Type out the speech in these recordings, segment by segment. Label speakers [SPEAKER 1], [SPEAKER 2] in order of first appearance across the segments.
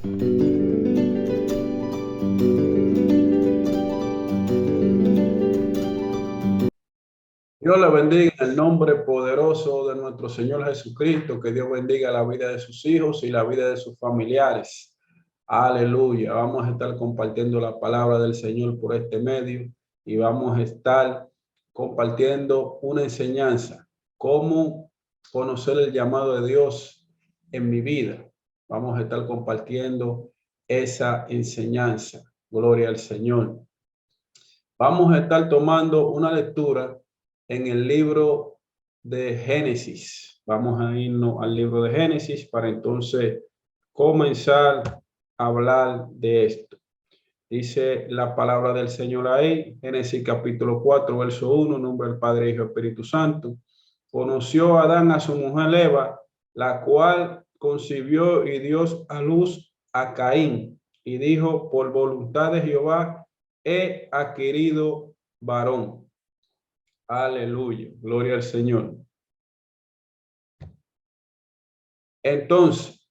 [SPEAKER 1] Dios le bendiga en el nombre poderoso de nuestro Señor Jesucristo. Que Dios bendiga la vida de sus hijos y la vida de sus familiares. Aleluya. Vamos a estar compartiendo la palabra del Señor por este medio y vamos a estar compartiendo una enseñanza. Cómo conocer el llamado de Dios en mi vida. Vamos a estar compartiendo esa enseñanza. Gloria al Señor. Vamos a estar tomando una lectura en el libro de Génesis. Vamos a irnos al libro de Génesis para entonces comenzar a hablar de esto. Dice la palabra del Señor ahí, Génesis capítulo 4, verso 1, nombre del Padre, Hijo y Espíritu Santo. Conoció Adán a su mujer Eva, la cual concibió y dio a luz a Caín, y dijo: por voluntad de Jehová he adquirido varón. Aleluya, gloria al Señor. Entonces,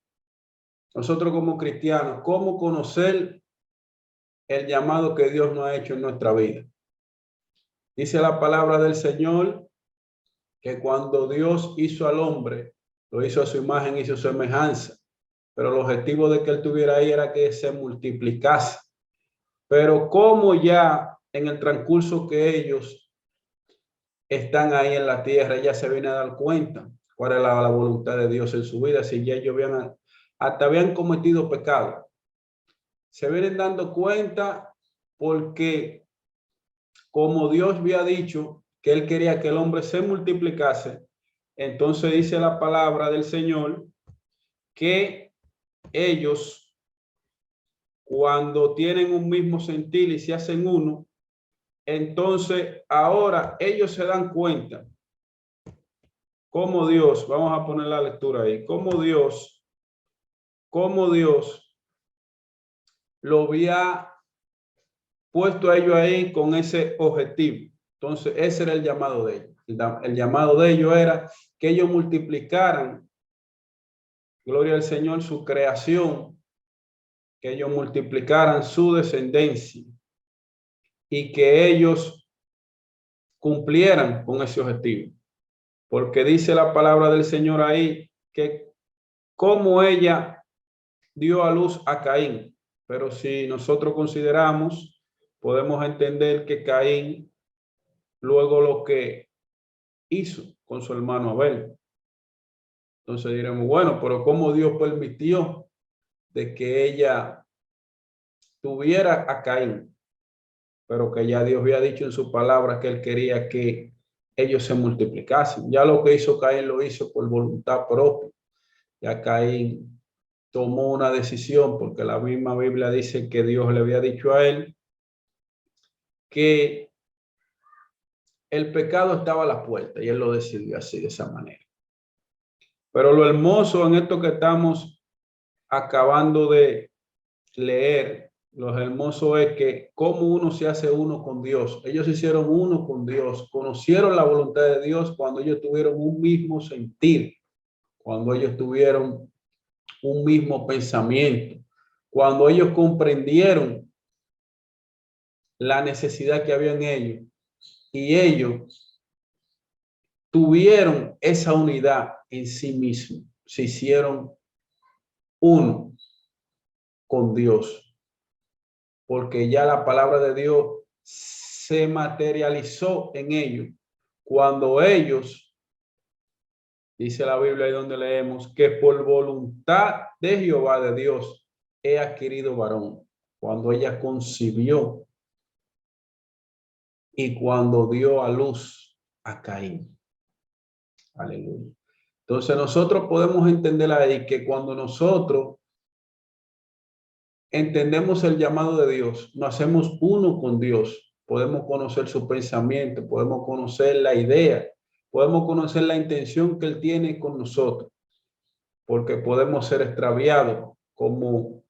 [SPEAKER 1] nosotros como cristianos, ¿cómo conocer el llamado que Dios nos ha hecho en nuestra vida? Dice la palabra del Señor que cuando Dios hizo al hombre, lo hizo a su imagen y su semejanza, pero el objetivo de que él tuviera ahí era que se multiplicase. Pero como ya en el transcurso que ellos están ahí en la tierra, ya se viene a dar cuenta cuál es la voluntad de Dios en su vida, si ya ellos hasta habían cometido pecado. Se vienen dando cuenta porque como Dios había dicho que él quería que el hombre se multiplicase, entonces dice la palabra del Señor que ellos, cuando tienen un mismo sentir y se hacen uno, entonces ahora ellos se dan cuenta cómo Dios, vamos a poner la lectura ahí, cómo Dios lo había puesto a ellos ahí con ese objetivo. Entonces ese era el llamado de ellos. El llamado de ellos era que ellos multiplicaran, gloria al Señor, su creación, que ellos multiplicaran su descendencia y que ellos cumplieran con ese objetivo. Porque dice la palabra del Señor ahí que como ella dio a luz a Caín. Pero si nosotros consideramos, podemos entender que Caín luego lo que hizo con su hermano Abel. Entonces diremos, bueno, pero ¿cómo Dios permitió de que ella tuviera a Caín? Pero que ya Dios había dicho en su palabra que él quería que ellos se multiplicasen. Ya lo que hizo Caín lo hizo por voluntad propia. Ya Caín tomó una decisión porque la misma Biblia dice que Dios le había dicho a él que el pecado estaba a la puerta y él lo decidió así, de esa manera. Pero lo hermoso en esto que estamos acabando de leer, lo hermoso es que cómo uno se hace uno con Dios. Ellos se hicieron uno con Dios, conocieron la voluntad de Dios cuando ellos tuvieron un mismo sentir, cuando ellos tuvieron un mismo pensamiento, cuando ellos comprendieron la necesidad que había en ellos y ellos tuvieron esa unidad en sí mismos, se hicieron uno con Dios, porque ya la palabra de Dios se materializó en ellos cuando ellos, dice la Biblia ahí donde leemos, que por voluntad de Jehová de Dios he adquirido varón, cuando ella concibió y cuando dio a luz a Caín. Aleluya. Entonces nosotros podemos entender ahí que cuando nosotros entendemos el llamado de Dios, nos hacemos uno con Dios, podemos conocer su pensamiento, podemos conocer la idea, podemos conocer la intención que Él tiene con nosotros, porque podemos ser extraviados, como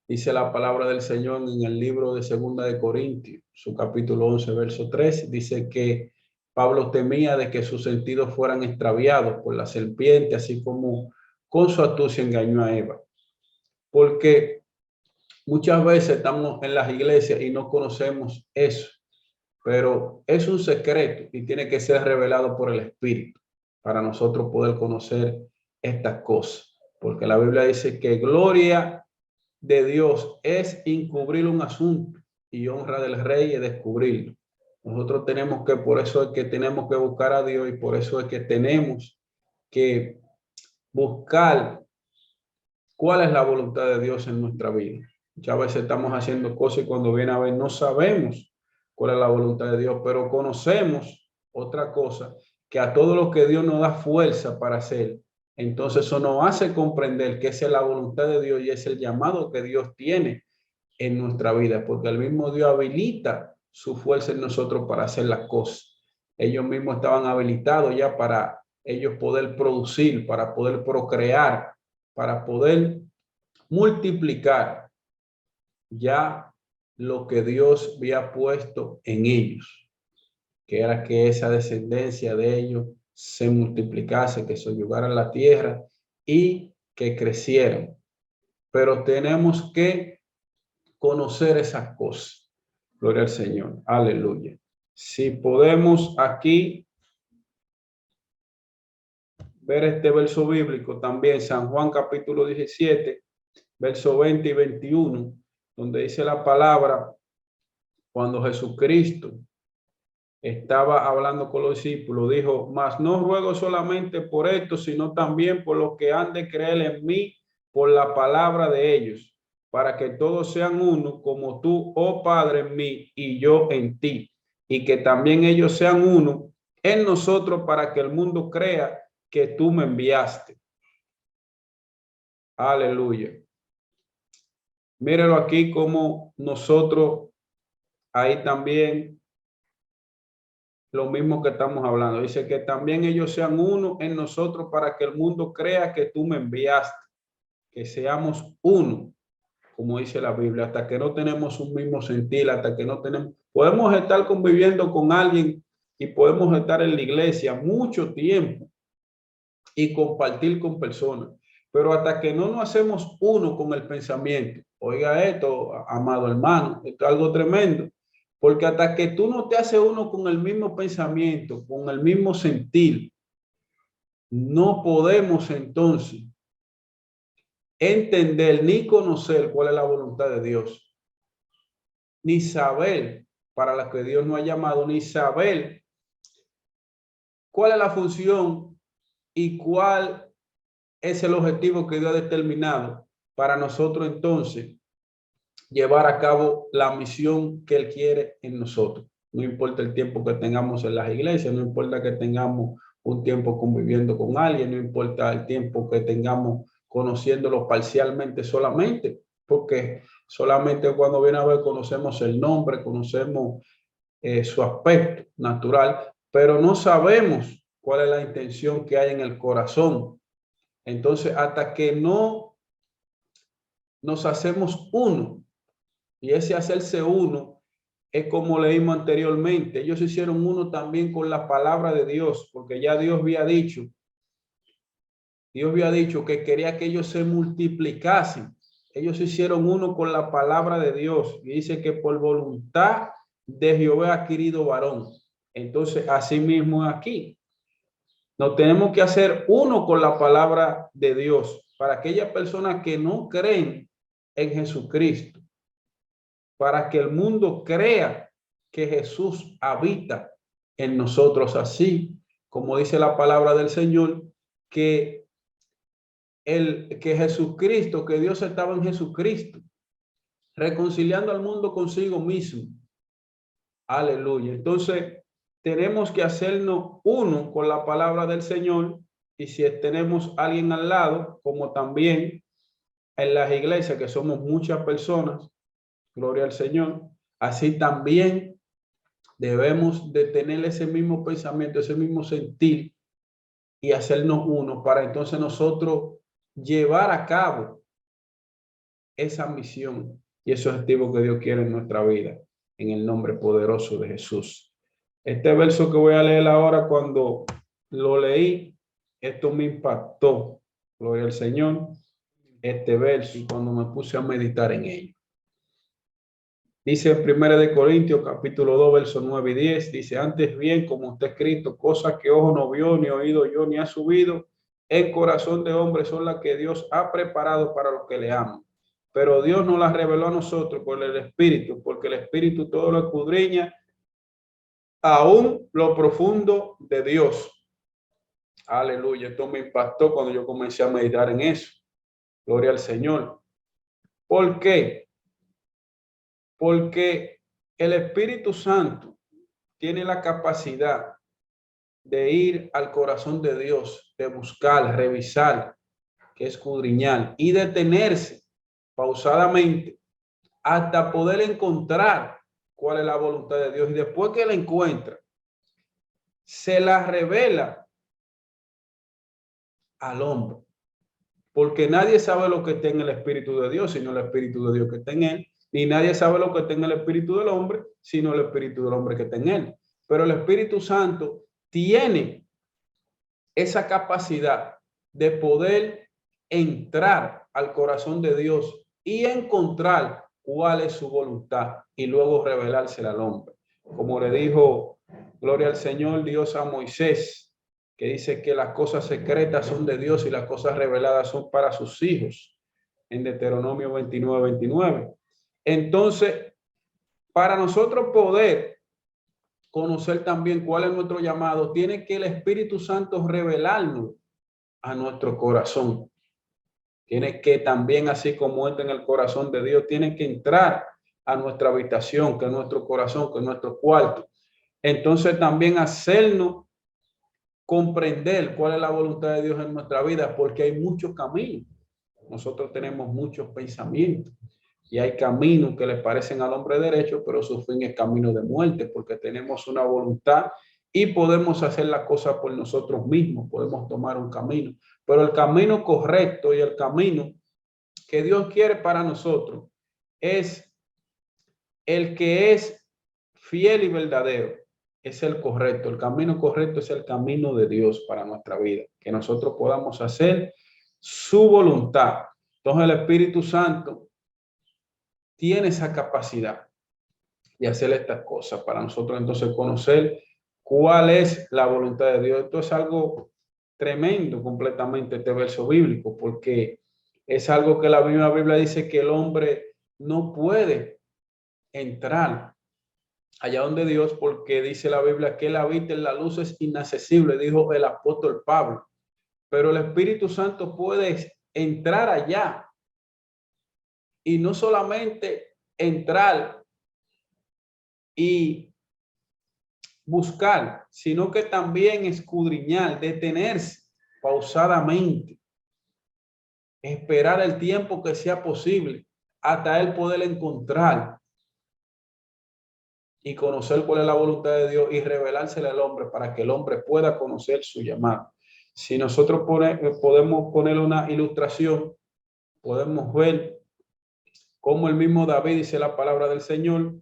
[SPEAKER 1] dice la palabra del Señor en el libro de Segunda de Corintios, su capítulo 11, verso 3, dice que Pablo temía de que sus sentidos fueran extraviados por la serpiente, así como con su astucia engañó a Eva. porque muchas veces estamos en las iglesias y no conocemos eso, pero es un secreto y tiene que ser revelado por el Espíritu para nosotros poder conocer estas cosas, porque la Biblia dice que gloria de Dios es encubrir un asunto y honra del rey es descubrirlo. Nosotros tenemos que, por eso es que tenemos que buscar a Dios y por eso es que tenemos que buscar cuál es la voluntad de Dios en nuestra vida. Muchas veces estamos haciendo cosas y cuando viene a ver no sabemos cuál es la voluntad de Dios, pero conocemos otra cosa, que a todo lo que Dios nos da fuerza para hacer, entonces eso nos hace comprender que esa es la voluntad de Dios y es el llamado que Dios tiene en nuestra vida, porque el mismo Dios habilita su fuerza en nosotros para hacer las cosas. Ellos mismos estaban habilitados ya para ellos poder producir, para poder procrear, para poder multiplicar ya lo que Dios había puesto en ellos, que era que esa descendencia de ellos se multiplicase, que se soyugara la tierra y que crecieran. Pero tenemos que conocer esas cosas. Gloria al Señor. Aleluya. Si podemos aquí ver este verso bíblico también, San Juan capítulo 17, verso 20 y 21, donde dice la palabra, cuando Jesucristo estaba hablando con los discípulos, dijo, mas no ruego solamente por esto, sino también por los que han de creer en mí por la palabra de ellos, para que todos sean uno, como tú, oh Padre, en mí y yo en ti, y que también ellos sean uno en nosotros, para que el mundo crea que tú me enviaste. Aleluya. Míralo aquí como nosotros ahí también lo mismo que estamos hablando. Dice que también ellos sean uno en nosotros para que el mundo crea que tú me enviaste, que seamos uno, como dice la Biblia, hasta que no tenemos un mismo sentir, hasta que no tenemos, podemos estar conviviendo con alguien y podemos estar en la iglesia mucho tiempo y compartir con personas, pero hasta que no nos hacemos uno con el pensamiento, oiga esto, amado hermano, esto es algo tremendo. Porque hasta que tú no te haces uno con el mismo pensamiento, con el mismo sentir, no podemos entonces entender ni conocer cuál es la voluntad de Dios, ni saber para la que Dios nos ha llamado, ni saber cuál es la función y cuál es el objetivo que Dios ha determinado para nosotros entonces llevar a cabo la misión que Él quiere en nosotros. No importa el tiempo que tengamos en las iglesias, no importa que tengamos un tiempo conviviendo con alguien, no importa el tiempo que tengamos conociéndolo parcialmente solamente, porque solamente cuando viene a ver conocemos el nombre, conocemos su aspecto natural, pero no sabemos cuál es la intención que hay en el corazón. Entonces, hasta que no nos hacemos uno, y ese hacerse uno es como leímos anteriormente. Ellos se hicieron uno también con la palabra de Dios, porque ya Dios había dicho que quería que ellos se multiplicasen. Ellos se hicieron uno con la palabra de Dios y dice que por voluntad de Jehová ha adquirido varón. Entonces, así mismo aquí, nos tenemos que hacer uno con la palabra de Dios para aquellas personas que no creen en Jesucristo, para que el mundo crea que Jesús habita en nosotros, así como dice la palabra del Señor, que Jesucristo, que Dios estaba en Jesucristo, reconciliando al mundo consigo mismo. Aleluya. Entonces, tenemos que hacernos uno con la palabra del Señor, y si tenemos a alguien al lado, como también en las iglesias, que somos muchas personas, gloria al Señor, así también debemos de tener ese mismo pensamiento, ese mismo sentir y hacernos uno para entonces nosotros llevar a cabo esa misión y ese objetivo que Dios quiere en nuestra vida, en el nombre poderoso de Jesús. Este verso que voy a leer ahora, cuando lo leí, esto me impactó, gloria al Señor. este verso y cuando me puse a meditar en ello. Dice en 1 Corintios capítulo 2, versos 9 y 10, dice, antes bien, como está escrito, cosas que ojo no vio, ni oído yo, ni ha subido en corazón de hombre son las que Dios ha preparado para los que le aman. Pero Dios nos las reveló a nosotros por el Espíritu, porque el Espíritu todo lo escudriña, aún lo profundo de Dios. Aleluya, esto me impactó cuando yo comencé a meditar en eso. Gloria al Señor. ¿Por qué? Porque el Espíritu Santo tiene la capacidad de ir al corazón de Dios, de buscar, revisar, que escudriñar y detenerse pausadamente hasta poder encontrar cuál es la voluntad de Dios. Y después que la encuentra, se la revela al hombre. Porque nadie sabe lo que está en el Espíritu de Dios, sino el Espíritu de Dios que está en él. Ni nadie sabe lo que está en el Espíritu del hombre, sino el Espíritu del hombre que está en él. Pero el Espíritu Santo tiene esa capacidad de poder entrar al corazón de Dios y encontrar cuál es su voluntad y luego revelársela al hombre. Como le dijo, gloria al Señor, Dios a Moisés, que dice que las cosas secretas son de Dios y las cosas reveladas son para sus hijos, en Deuteronomio 29:29. Entonces, para nosotros poder conocer también cuál es nuestro llamado, tiene que el Espíritu Santo revelarnos a nuestro corazón. Tiene que también, así como entra en el corazón de Dios, tiene que entrar a nuestra habitación, que es nuestro corazón, que es nuestro cuarto. Entonces también hacernos comprender cuál es la voluntad de Dios en nuestra vida, porque hay muchos caminos. Nosotros tenemos muchos pensamientos y hay caminos que le parecen al hombre derecho, pero su fin es camino de muerte, porque tenemos una voluntad y podemos hacer las cosas por nosotros mismos, podemos tomar un camino, pero el camino correcto y el camino que Dios quiere para nosotros es el que es fiel y verdadero, es el correcto. El camino correcto es el camino de Dios para nuestra vida, que nosotros podamos hacer su voluntad. Entonces el Espíritu Santo tiene esa capacidad de hacer estas cosas para nosotros entonces conocer cuál es la voluntad de Dios. Esto es algo tremendo completamente, este verso bíblico, porque es algo que la misma Biblia dice que el hombre no puede entrar allá donde Dios, porque dice la Biblia que él habita en la luz, es inaccesible, dijo el apóstol Pablo. Pero el Espíritu Santo puede entrar allá y no solamente entrar y buscar, sino que también escudriñar, detenerse pausadamente, esperar el tiempo que sea posible hasta él poder encontrar y conocer cuál es la voluntad de Dios y revelársela al hombre para que el hombre pueda conocer su llamado. Si nosotros podemos poner una ilustración, podemos ver cómo el mismo David dice la palabra del Señor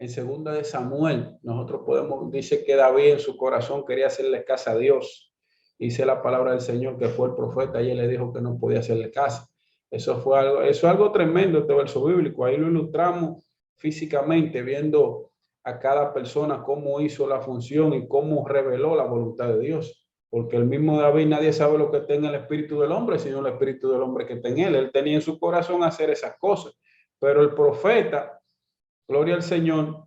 [SPEAKER 1] en segunda de Samuel. Nosotros podemos, dice que David en su corazón quería hacerle caso a Dios. Dice la palabra del Señor que fue el profeta y él le dijo que no podía hacerle caso. Eso es algo tremendo, este verso bíblico. Ahí lo ilustramos físicamente, viendo a cada persona cómo hizo la función y cómo reveló la voluntad de Dios. Porque el mismo David, nadie sabe lo que está en el espíritu del hombre, sino el espíritu del hombre que está en él. Él tenía en su corazón hacer esas cosas. Pero el profeta, gloria al Señor,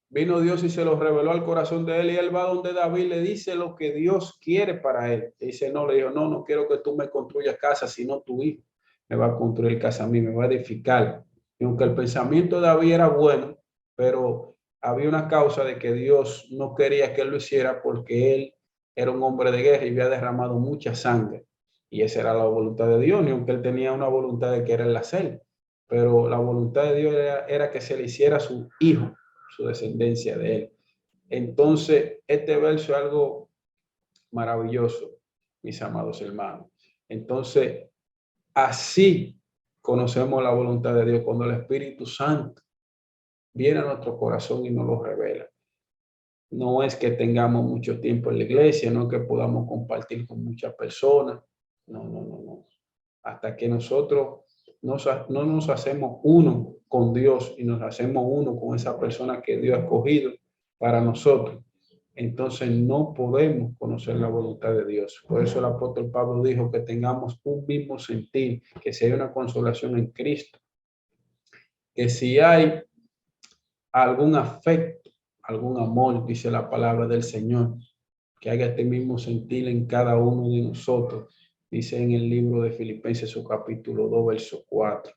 [SPEAKER 1] vino Dios y se lo reveló al corazón de él, y él va donde David le dice lo que Dios quiere para él. Le dice, no, le dijo, no, no quiero que tú me construyas casa, sino tu hijo me va a construir casa a mí, me va a edificar. Y aunque el pensamiento de David era bueno, pero había una causa de que Dios no quería que él lo hiciera, porque él era un hombre de guerra y había derramado mucha sangre. Y esa era la voluntad de Dios, ni aunque él tenía una voluntad de quererla hacer. Pero la voluntad de Dios era que se le hiciera su hijo, su descendencia de él. Entonces, este verso es algo maravilloso, mis amados hermanos. Entonces, así conocemos la voluntad de Dios, cuando el Espíritu Santo viene a nuestro corazón y nos lo revela. No es que tengamos mucho tiempo en la iglesia, no es que podamos compartir con muchas personas. No, no, no, no. hasta que nosotros no nos hacemos uno con Dios y nos hacemos uno con esa persona que Dios ha escogido para nosotros, entonces no podemos conocer la voluntad de Dios. Por eso el apóstol Pablo dijo que tengamos un mismo sentir, que si hay una consolación en Cristo, que si hay algún afecto, algún amor, dice la palabra del Señor, que haga este mismo sentir en cada uno de nosotros, dice en el libro de Filipenses, su capítulo 2, verso 4.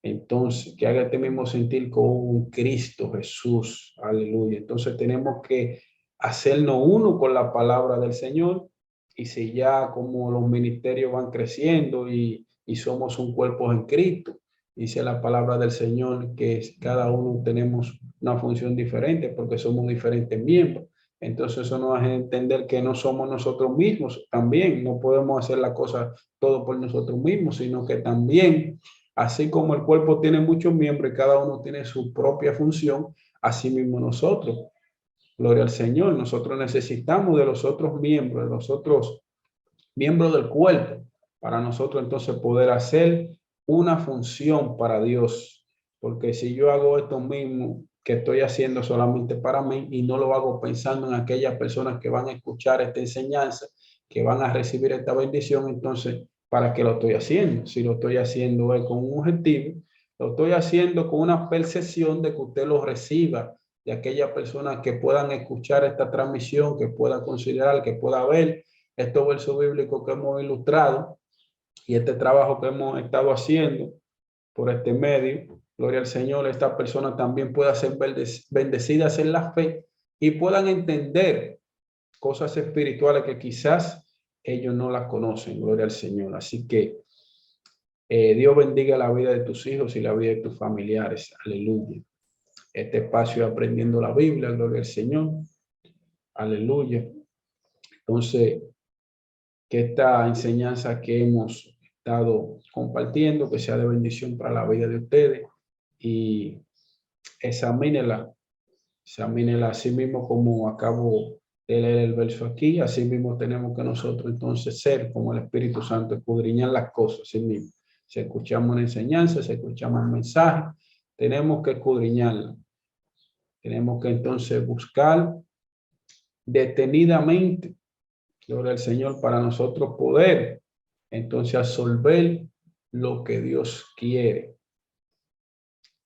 [SPEAKER 1] Entonces, que haga este mismo sentir con un Cristo Jesús, aleluya. Entonces tenemos que hacernos uno con la palabra del Señor, y si ya como los ministerios van creciendo y somos un cuerpo en Cristo, dice la palabra del Señor que cada uno tenemos una función diferente porque somos diferentes miembros. Entonces eso nos hace entender que no somos nosotros mismos también, no podemos hacer la cosa todo por nosotros mismos, sino que también, así como el cuerpo tiene muchos miembros y cada uno tiene su propia función, así mismo nosotros, gloria al Señor, nosotros necesitamos de los otros miembros, de los otros miembros del cuerpo, para nosotros entonces poder hacer una función para Dios. Porque si yo hago esto mismo que estoy haciendo solamente para mí y no lo hago pensando en aquellas personas que van a escuchar esta enseñanza, que van a recibir esta bendición, entonces, ¿para qué lo estoy haciendo? Si lo estoy haciendo con un objetivo, lo estoy haciendo con una percepción de que usted lo reciba, de aquellas personas que puedan escuchar esta transmisión, que puedan considerar, que pueda ver estos versos bíblicos que hemos ilustrado y este trabajo que hemos estado haciendo por este medio. Gloria al Señor, estas personas también puedan ser bendecidas en la fe y puedan entender cosas espirituales que quizás ellos no las conocen. Gloria al Señor. Así que Dios bendiga la vida de tus hijos y la vida de tus familiares. Aleluya. Este espacio aprendiendo la Biblia. Gloria al Señor. Aleluya. Entonces, que esta enseñanza que hemos estado compartiendo, que sea de bendición para la vida de ustedes, y examínela así mismo como acabo de leer el verso aquí. Así mismo tenemos que nosotros entonces ser como el Espíritu Santo, escudriñar las cosas así mismo. Si escuchamos una enseñanza, si escuchamos un mensaje, tenemos que escudriñarla. Tenemos que entonces buscar detenidamente, gloria al Señor, para nosotros poder entonces absorber lo que Dios quiere.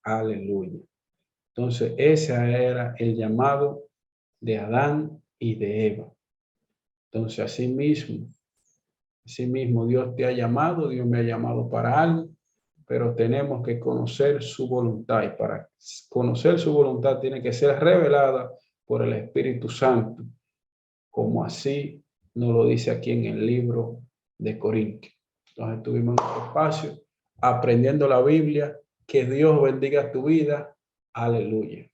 [SPEAKER 1] Aleluya. Entonces ese era el llamado de Adán y de Eva. Entonces así mismo Dios te ha llamado, Dios me ha llamado para algo, pero tenemos que conocer su voluntad, y para conocer su voluntad tiene que ser revelada por el Espíritu Santo, como así nos lo dice aquí en el libro de Corintios. Entonces estuvimos en este espacio aprendiendo la Biblia. Que Dios bendiga tu vida. Aleluya.